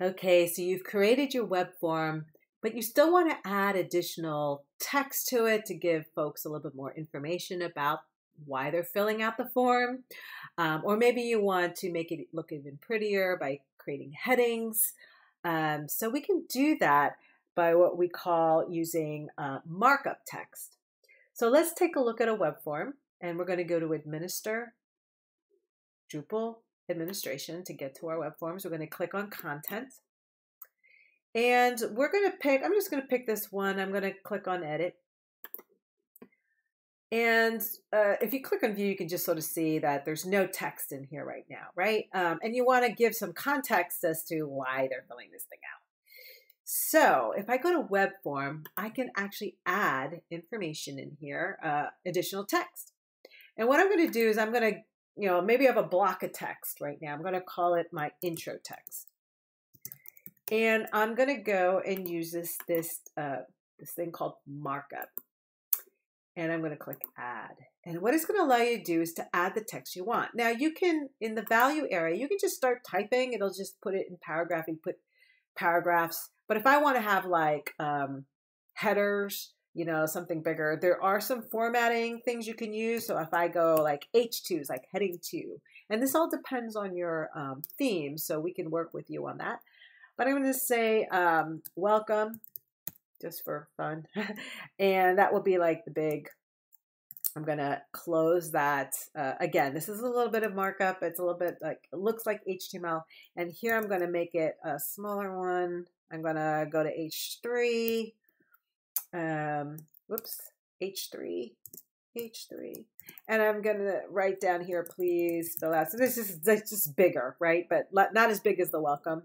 Okay, so you've created your web form, but you still want to add additional text to it to give folks a little bit more information about why they're filling out the form. Or maybe you want to make it look even prettier by creating headings. So we can do that by what we call using markup text. So let's take a look at a web form, and we're going to go to Administer, Drupal Administration to get to our web forms. We're going to click on Content. And we're going to pick, I'm just going to pick this one. I'm going to click on Edit. And if you click on View, you can just sort of see that there's no text in here right now, right? And you want to give some context as to why they're filling this thing out. So if I go to Web Form, I can actually add information in here, additional text. And what I'm going to do is I'm going to, maybe I have a block of text right now. I'm going to call it my intro text. And I'm going to go and use this thing called Markup. And I'm going to click Add. And what it's going to allow you to do is to add the text you want. Now you can, in the value area, you can just start typing. It'll just put it in paragraph. You put paragraphs. But if I want to have like headers, something bigger, there are some formatting things you can use. So if I go like H2s, like heading 2, and this all depends on your theme. So we can work with you on that. But I'm going to say welcome, just for fun. And that will be like the big, I'm going to close that. Again, this is a little bit of markup. It's a little bit like, it looks like HTML. And here I'm going to make it a smaller one. I'm going to go to H3. H3. And I'm going to write down here, please fill out. So this is just bigger, right? But not as big as the welcome.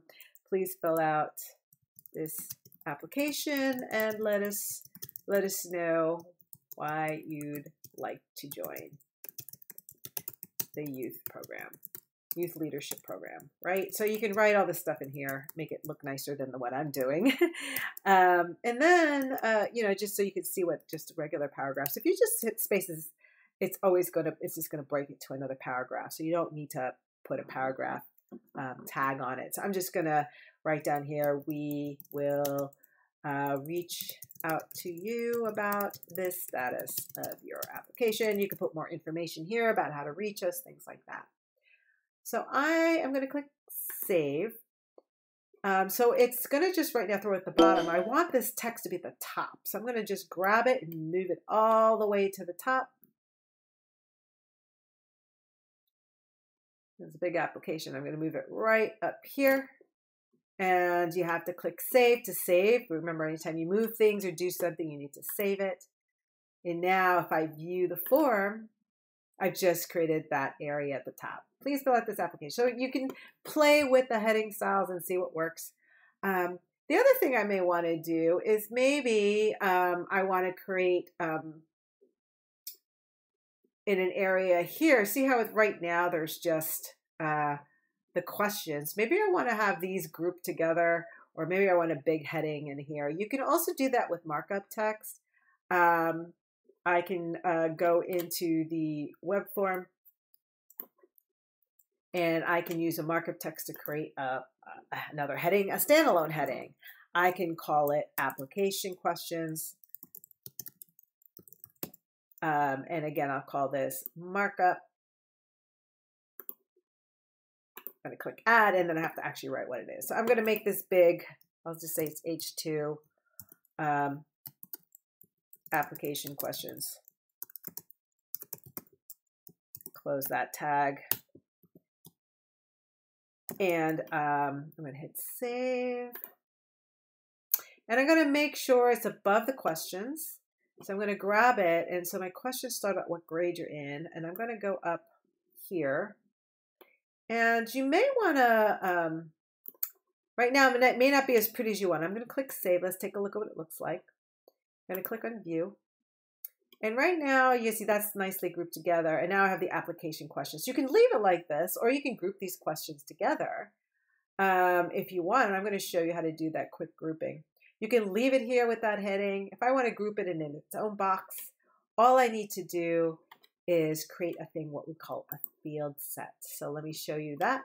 Please fill out this application and let us know why you'd like to join the youth leadership program, right? So you can write all this stuff in here, make it look nicer than what I'm doing. And then, just so you can see what just regular paragraphs. If you just hit spaces, it's just going to break it to another paragraph. So you don't need to put a paragraph tag on it. So I'm just going to write down here, we will reach out to you about the status of your application. You can put more information here about how to reach us, things like that. So I am going to click Save. So it's going to just right now throw it at the bottom. I want this text to be at the top. So I'm going to just grab it and move it all the way to the top. It's a big application. I'm going to move it right up here. And you have to click Save to save. Remember, anytime you move things or do something, you need to save it. And now if I view the form, I've just created that area at the top. Please fill out this application. So you can play with the heading styles and see what works. The other thing I may want to do is maybe I want to create in an area here. See how right now there's just the questions. Maybe I want to have these grouped together, or maybe I want a big heading in here. You can also do that with markup text. I can go into the web form and I can use a markup text to create another heading, a standalone heading. I can call it application questions. And again, I'll call this markup. I'm going to click Add, and then I have to actually write what it is. So I'm going to make this big. I'll just say it's H2. Application questions. Close that tag. And I'm going to hit Save. And I'm going to make sure it's above the questions. So I'm going to grab it. And so my questions start at what grade you're in. And I'm going to go up here. And you may want to, right now, it may not be as pretty as you want. I'm going to click Save. Let's take a look at what it looks like. I'm going to click on View. And right now, you see that's nicely grouped together. And now I have the application questions. You can leave it like this, or you can group these questions together if you want. And I'm going to show you how to do that quick grouping. You can leave it here with that heading. If I want to group it in its own box, all I need to do is create a thing, what we call a field set. So let me show you that.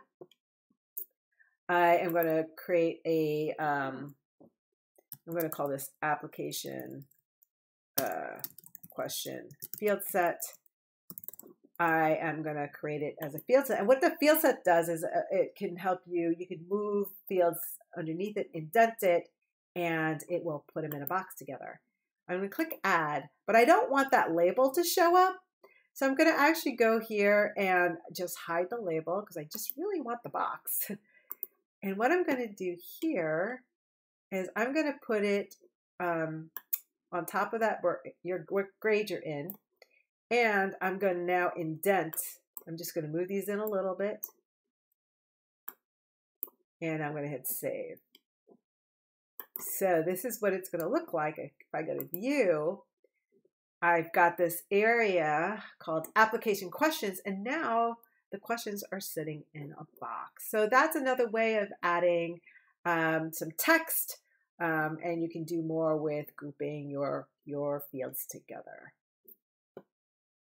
I am going to create a, I'm going to call this application question field set. I am going to create it as a field set. And what the field set does is it can help you, you can move fields underneath it, indent it, and it will put them in a box together. I'm going to click add, but I don't want that label to show up. So I'm going to actually go here and just hide the label because I just really want the box. And what I'm going to do here is I'm going to put it on top of that what grade you're in. And I'm going to now indent. I'm just going to move these in a little bit. And I'm going to hit save. So this is what it's going to look like. If I go to view, I've got this area called application questions. And now the questions are sitting in a box. So that's another way of adding some text. And you can do more with grouping your fields together.